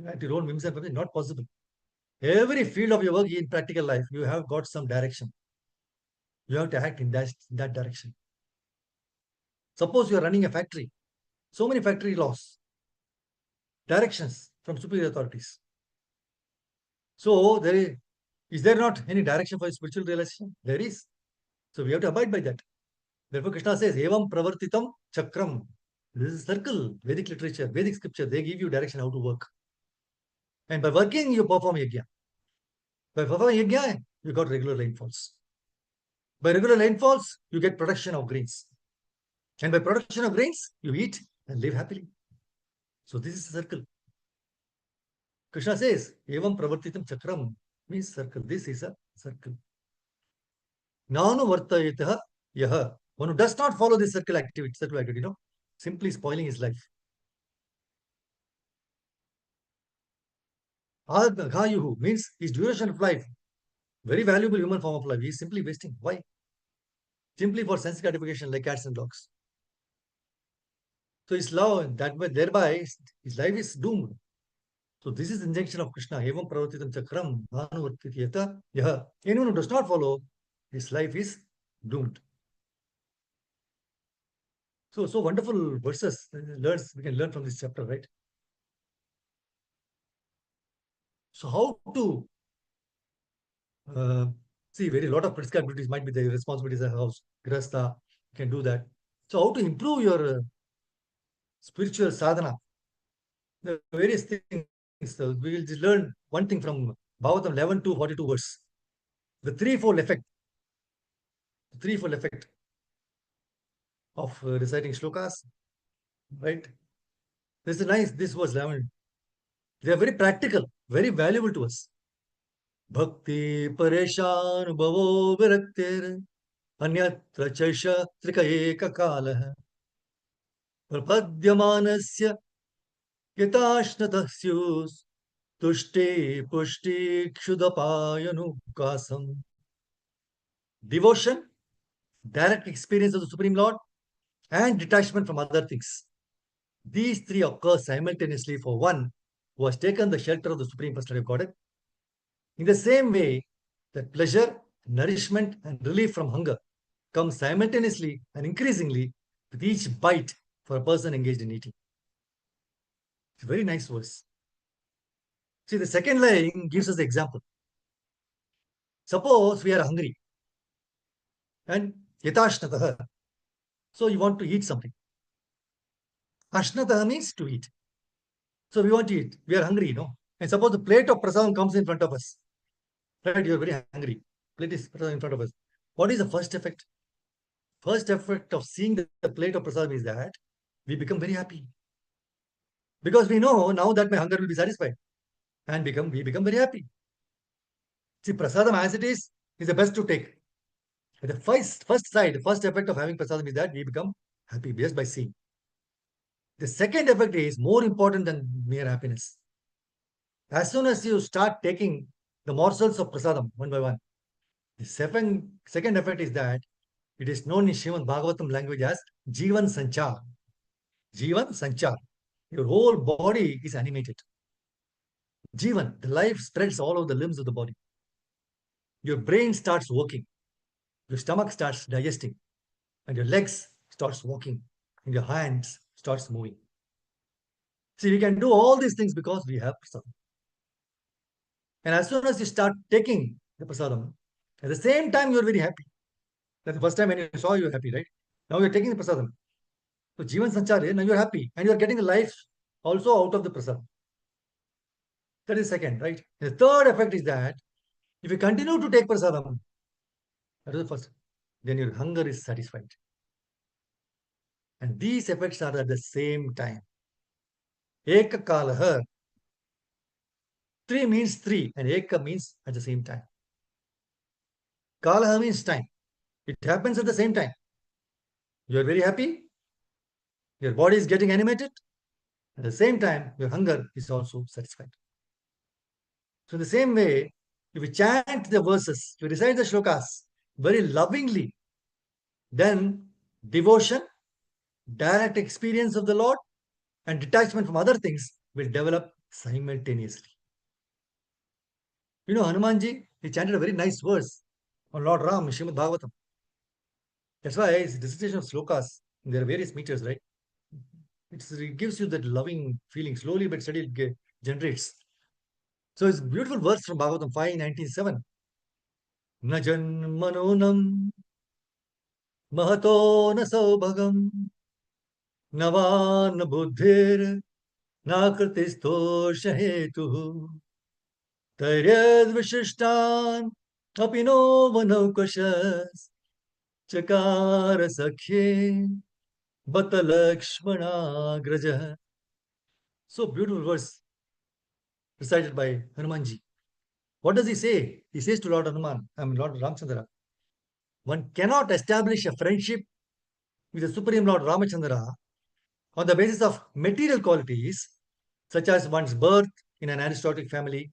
At your own whims and purposes, not possible. Every field of your work in practical life, you have got some direction. You have to act in that direction. Suppose you are running a factory. So many factory laws, directions from superior authorities. So is there not any direction for spiritual realization? There is. So we have to abide by that. Therefore, Krishna says, Evam pravartitam chakram. This is a circle, Vedic literature, Vedic scripture. They give you direction how to work. And by working, you perform yajna. By performing yajna, you got regular rainfalls. By regular rainfalls, you get production of grains. And by production of grains, you eat and live happily. So this is a circle. Krishna says, Evam pravartitam chakram means circle. This is a circle. Nanu vartayataha yaha. One who does not follow this circle activity, simply spoiling his life. Adghayuhu means his duration of life, very valuable human form of life, he is simply wasting. Why? Simply for sense gratification like cats and dogs. So his love, that way, thereby, his life is doomed. So this is the injunction of Krishna. Evam pravatitam chakram bhanuvartiti yata yaha. Anyone who does not follow, his life is doomed. So wonderful verses we can learn from this chapter, right? So how to see, very lot of prescribed duties might be the responsibilities of the house. Grasta can do that. So how to improve your spiritual sadhana? The various things. So we will just learn one thing from Bhagavatam 11 to 42 verse. The threefold effect of reciting shlokas, right? This is nice. This was 11. They are very practical, very valuable to us. Bhakti pareshan bhavo viraktir अन्यत्र चैष त्रिक एककालः प्रपद्यमानस्य यताश्नतः स्युस् तुष्टे पुष्टि क्षुदपायनुकासम्. Devotion, direct experience of the Supreme Lord, and detachment from other things. These three occur simultaneously for one who has taken the shelter of the Supreme Personality of Godhead. In the same way that pleasure, nourishment, and relief from hunger come simultaneously and increasingly with each bite for a person engaged in eating. It's a very nice verse. See, the second line gives us the example. Suppose we are hungry and yatashnataha. So you want to eat something. Ashnataha means to eat. So we want to eat. We are hungry, And suppose the plate of prasadam comes in front of us. Right? You are very hungry. Plate is prasadam in front of us. What is the first effect? First effect of seeing the plate of prasadam is that we become very happy. Because we know now that my hunger will be satisfied. And we become very happy. See, prasadam as it is the best to take. But the first effect of having prasadam is that we become happy just by seeing. The second effect is more important than mere happiness. As soon as you start taking the morsels of prasadam one by one, the second effect is that it is known in Srimad Bhagavatam language as Jivan Sanchar. Jivan Sanchar. Your whole body is animated. Jivan, the life spreads all over the limbs of the body. Your brain starts working. Your stomach starts digesting. And your legs starts walking. And your hands starts moving. See, we can do all these things because we have prasadam. And as soon as you start taking the prasadam, at the same time you're very happy. That's the first time when you saw you're happy, right? Now you're taking the prasadam. So Jivan Sanchar, now you're happy. And you're getting the life also out of the prasadam. That is second, right? The third effect is that if you continue to take prasadam, that is the first, then your hunger is satisfied. And these effects are at the same time. Ekakalaha. Three means three, and eka means at the same time. Kalaha means time. It happens at the same time. You are very happy. Your body is getting animated. At the same time, your hunger is also satisfied. So in the same way, if you chant the verses, if you recite the shlokas very lovingly, then devotion, direct experience of the Lord, and detachment from other things will develop simultaneously. Hanumanji, he chanted a very nice verse on Lord Ram in Srimad Bhagavatam. That's why it's the recitation of slokas. There are various meters, right? It gives you that loving feeling. Slowly but steadily it generates. So it's a beautiful verse from Bhagavatam 5:97. Na janmanonam mahato na saubhagam navan buddhir nakrtisto shahetu taryad vishishtan apino vanaukashas chakara sakhe bata lakshmana graja. So beautiful verse recited by Hanumanji. What does he say? He says to Lord Lord Ramachandra, one cannot establish a friendship with the Supreme Lord Ramachandra on the basis of material qualities such as one's birth in an aristocratic family,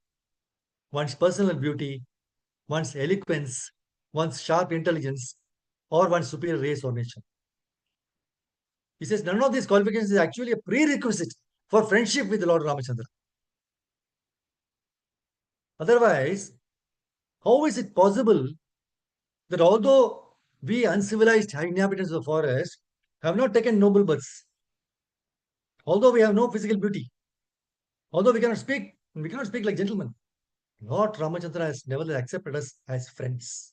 one's personal beauty, one's eloquence, one's sharp intelligence, or one's superior race or nation. He says none of these qualifications is actually a prerequisite for friendship with Lord Ramachandra. Otherwise, how is it possible that although we uncivilized inhabitants of the forest have not taken noble births, although we have no physical beauty, although we cannot speak like gentlemen, Lord Ramachandra has nevertheless accepted us as friends.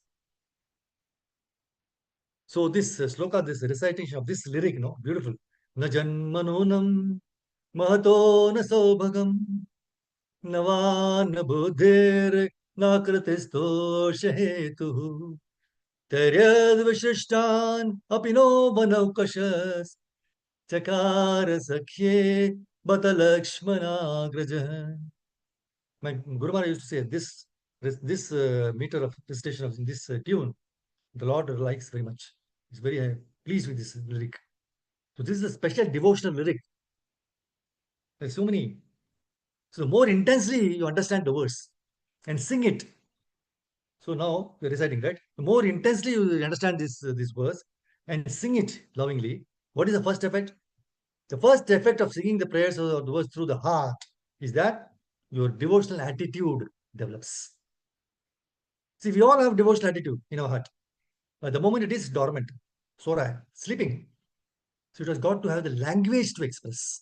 So this sloka, this recitation of this lyric, beautiful. Na janmanonam mahato na sobhagam nava na buddhir na kritisto shahetu teryad vishishtan apino vanaukashas chakara sakhye batalakshmana graja. My Guru Maharaj used to say this meter of recitation of this tune, the Lord likes very much. He's very pleased with this lyric. So this is a special devotional lyric. There's so many. So the more intensely you understand the verse and sing it. So now we're reciting, right? The more intensely you understand this verse and sing it lovingly. What is the first effect? The first effect of singing the prayers of the verse through the heart is that your devotional attitude develops. See, we all have devotional attitude in our heart. The moment it is dormant, sora, sleeping, so it has got to have the language to express.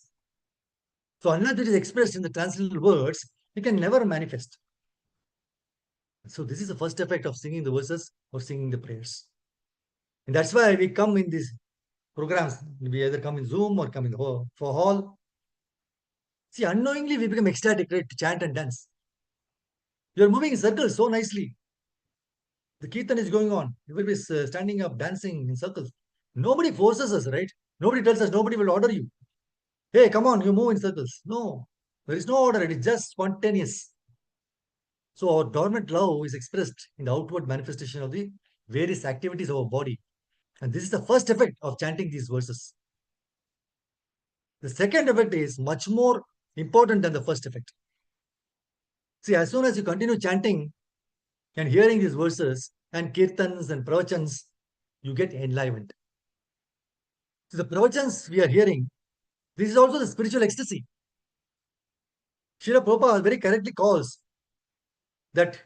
So unless it is expressed in the transcendental words, it can never manifest. So this is the first effect of singing the verses or singing the prayers. And that's why we come in these programs. We either come in Zoom or come in the hall. See, unknowingly we become ecstatic, right, to chant and dance. You're moving in circles so nicely. The kirtan is going on. Everybody is standing up, dancing in circles. Nobody forces us, right? Nobody tells us, nobody will order you. Hey, come on, you move in circles. No, there is no order. It is just spontaneous. So our dormant love is expressed in the outward manifestation of the various activities of our body. And this is the first effect of chanting these verses. The second effect is much more important than the first effect. See, as soon as you continue chanting and hearing these verses and kirtans and pravachans, you get enlivened. So the pravachans we are hearing, this is also the spiritual ecstasy. Srila Prabhupada very correctly calls that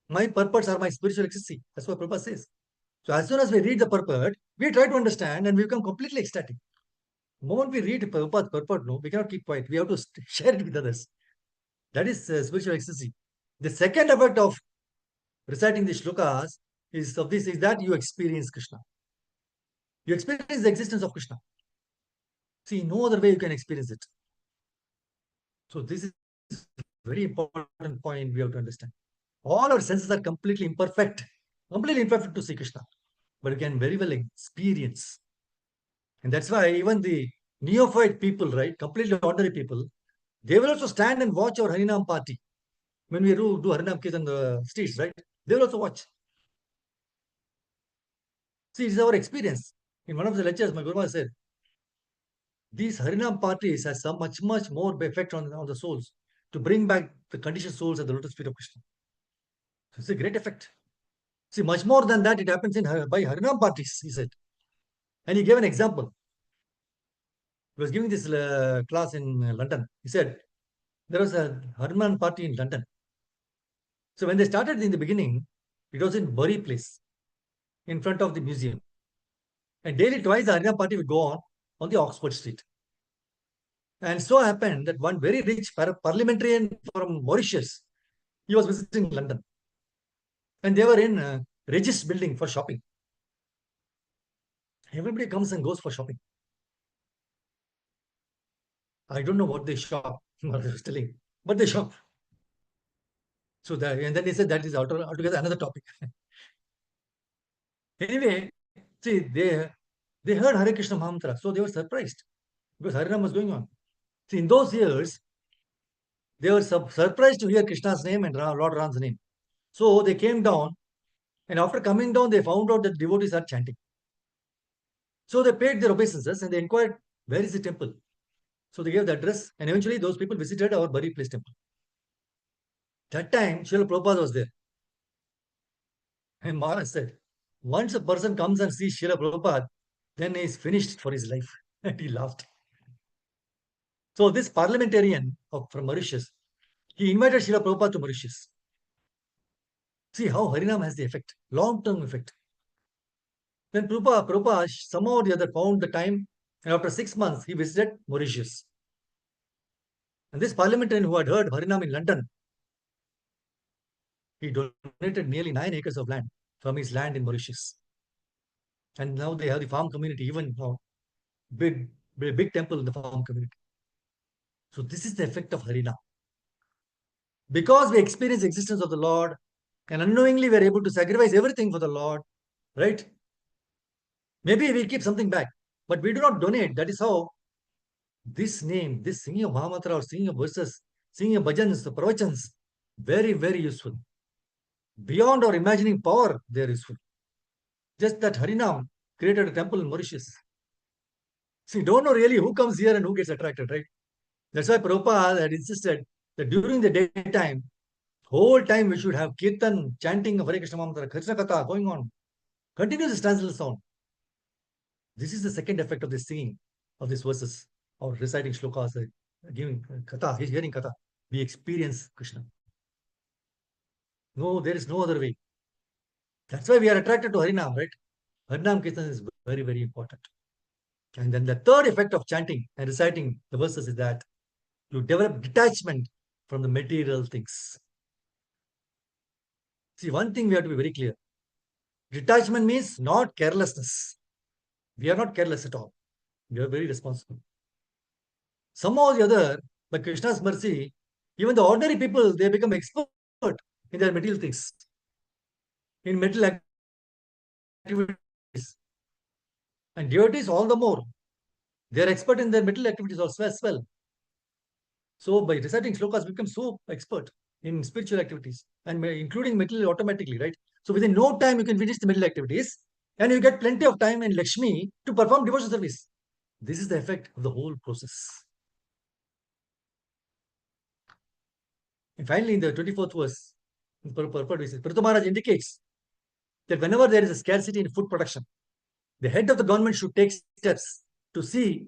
my purports are my spiritual ecstasy. That's what Prabhupada says. So as soon as we read the purport, we try to understand and we become completely ecstatic. The moment we read Prabhupada's purport, we cannot keep quiet. We have to share it with others. That is spiritual ecstasy. The second effect of reciting the shlokas is that you experience Krishna. You experience the existence of Krishna. See, no other way you can experience it. So this is very important point we have to understand. All our senses are completely imperfect to see Krishna, but you can very well experience. And that's why even the neophyte people, right, completely ordinary people, they will also stand and watch our Harinam party. When we do Harinam Kirtan on the streets, right, they will also watch. See, it's our experience. In one of the lectures, my Guru said, these Harinam parties has some much more effect on the souls to bring back the conditioned souls at the lotus feet of Krishna. So it's a great effect. See, much more than that, it happens by Harinam parties, he said. And he gave an example. He was giving this class in London. He said, there was a Harinam party in London. So when they started in the beginning, it was in Bury Place, in front of the museum. And daily twice the Harinam party would go on the Oxford Street. And so happened that one very rich parliamentarian from Mauritius, he was visiting London. And they were in Regis building for shopping. Everybody comes and goes for shopping. I don't know what they shop, what I was telling, but they shop. So that, and then they said that is altogether another topic. Anyway, see, they heard Hare Krishna Mahamantra, so they were surprised because Harinam was going on. See, in those years, they were surprised to hear Krishna's name and Lord Ram's name. So they came down, and after coming down, they found out that devotees are chanting. So they paid their obeisances and they inquired, where is the temple? So they gave the address, and eventually those people visited our Bury Place temple. That time, Srila Prabhupada was there. And Maharaj said, once a person comes and sees Srila Prabhupada, then he is finished for his life. And he laughed. So this parliamentarian from Mauritius, he invited Srila Prabhupada to Mauritius. See how Harinam has the effect, long-term effect. Then Prabhupada somehow or the other found the time, and after 6 months, he visited Mauritius. And this parliamentarian who had heard Harinam in London, he donated nearly 9 acres of land from his land in Mauritius. And now they have the farm community, even now, big temple in the farm community. So this is the effect of Harinam. Because we experience the existence of the Lord, and unknowingly we are able to sacrifice everything for the Lord, right? Maybe we keep something back, but we do not donate. That is how this name, this singing of Mahamantra or singing of verses, singing of bhajans, the pravachans, very, very useful. Beyond our imagining power, they are useful. Just that Harinam created a temple in Mauritius. See, don't know really who comes here and who gets attracted, right? That's why Prabhupada had insisted that during the daytime, whole time we should have kirtan, chanting of Hare Krishna Mahamantra, Krishna Katha going on. Continuous transcendental sound. This is the second effect of the singing of these verses or reciting shlokas, giving katha, hearing katha. We experience Krishna. No, there is no other way. That's why we are attracted to Harinam, right? Harinam Kirtan is very, very important. And then the third effect of chanting and reciting the verses is that you develop detachment from the material things. See, one thing we have to be very clear. Detachment means not carelessness. We are not careless at all. We are very responsible. Somehow or the other, by Krishna's mercy, even the ordinary people, they become expert in their material things, in material activities. And devotees all the more. They are expert in their material activities also as well. So by reciting shlokas, we become so expert in spiritual activities and including material automatically, right? So within no time, you can finish the material activities and you get plenty of time in Lakshmi to perform devotional service. This is the effect of the whole process. And finally, in the 24th verse, Prithu Maharaj indicates that whenever there is a scarcity in food production, the head of the government should take steps to see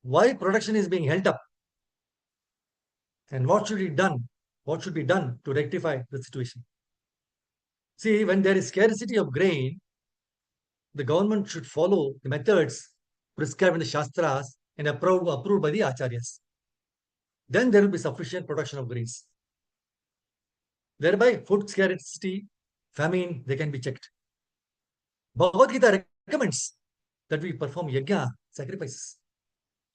why production is being held up and what should be done. What should be done to rectify the situation? See, when there is scarcity of grain, the government should follow the methods prescribed in the Shastras and approved by the Acharyas. Then there will be sufficient production of grains. Thereby, food scarcity, famine, they can be checked. Bhagavad Gita recommends that we perform yajna, sacrifices.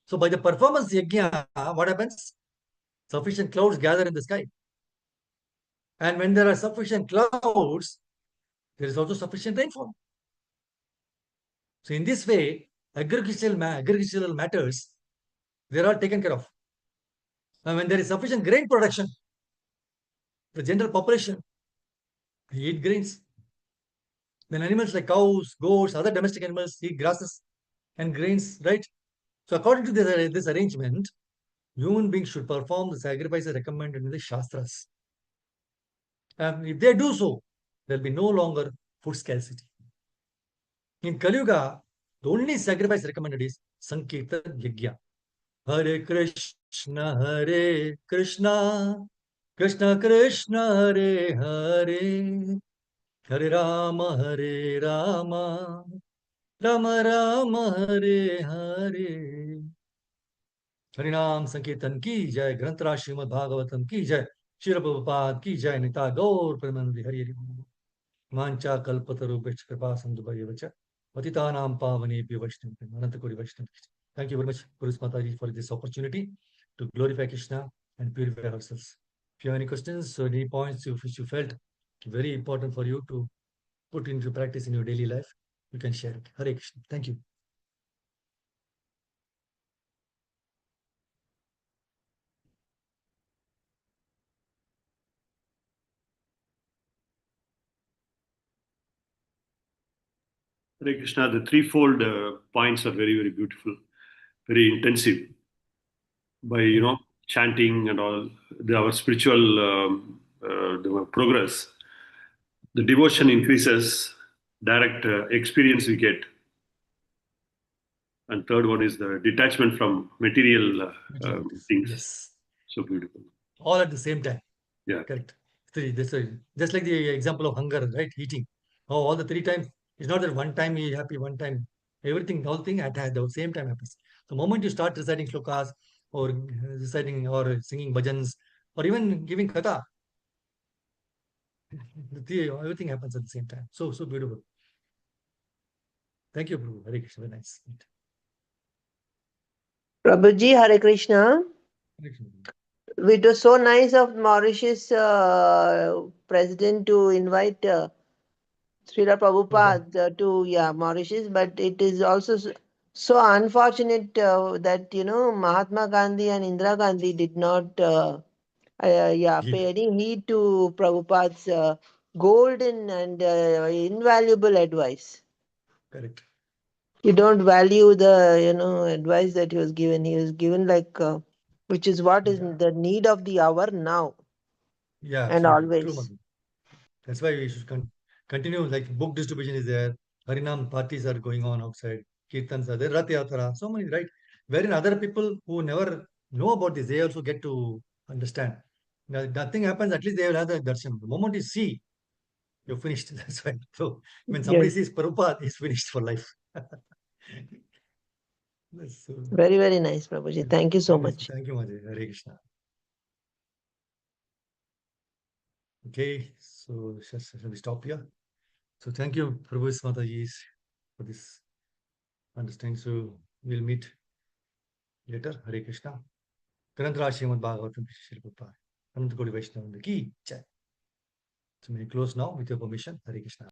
So by the performance yajna, what happens? Sufficient clouds gather in the sky. And when there are sufficient clouds, there is also sufficient rainfall. So in this way, agricultural matters, they are all taken care of. And when there is sufficient grain production, the general population eat grains. Then animals like cows, goats, other domestic animals eat grasses and grains, right? So according to this arrangement, human beings should perform the sacrifices recommended in the Shastras. And if they do so, there will be no longer food scarcity. In Kali Yuga, the only sacrifice recommended is Sankirtan Yajna. Hare Krishna, Krishna Krishna, Hare Hare, Hare Rama, Rama Rama, Hare Hare. हरिनाम संकीर्तन की जय, ग्रंथराज श्रीमद् भागवतम की जय, श्री प्रभुपाद की जय, निता गौर प्रेमानंद हरि हरि बोल। वांछा कल्पतरुभ्यश्च कृपा सिंधुभ्येव च पतितानां पावनेभ्यो वैष्णवेभ्यो अनंत कोटि वैष्णव। Thank you very much, Guru Mataji, for this opportunity to glorify Krishna and purify ourselves. If you have any questions or any points which you felt very important for you to put into practice in your daily life, you can share it. Hare Krishna. Thank you. Hare Krishna, the threefold points are very, very beautiful, very intensive. By, chanting and all, our spiritual the progress, the devotion increases, direct experience we get. And third one is the detachment from material things. Yes. So beautiful. All at the same time. Yeah. Correct. Just like the example of hunger, right? Eating. Oh, all the 3 times. It's not that one time you're happy, one time. Everything, whole thing at the same time happens. The moment you start reciting shlokas or reciting or singing bhajans or even giving katha, everything happens at the same time. So beautiful. Thank you, Prabhu. Hare Krishna. Very nice. Prabhuji, Hare Krishna. Hare Krishna. It was so nice of Mauritius president to invite Srila Prabhupada to Mauritius, but it is also so unfortunate that Mahatma Gandhi and Indira Gandhi did not pay any heed to Prabhupada's golden and invaluable advice. Correct. You don't value the advice that he was given. He was given which is what is the need of the hour now. Yeah, and absolutely. True, always. Madhu. That's why we should continue. Like book distribution is there, Harinam parties are going on outside, Kirtans are there, Rath Yatra, so many, right? Wherein other people who never know about this, they also get to understand. Now, nothing happens, at least they will have the darshan. The moment you see, you're finished. That's why. So when somebody Yes. sees Prabhupada, he's finished for life. That's so, Very, very nice, Prabhuji. Thank you so very nice. much. Thank you, Madhu. Hare Krishna. Okay, so shall we stop here? So thank you, Prabhu Mataji, for this understanding. So we'll meet later. Hare Krishna. Granthra Srimad Bhagavatam Shri Prabhupada. Ananta Kodi Vaishnava Ki Jai. So may we close now with your permission. Hare Krishna.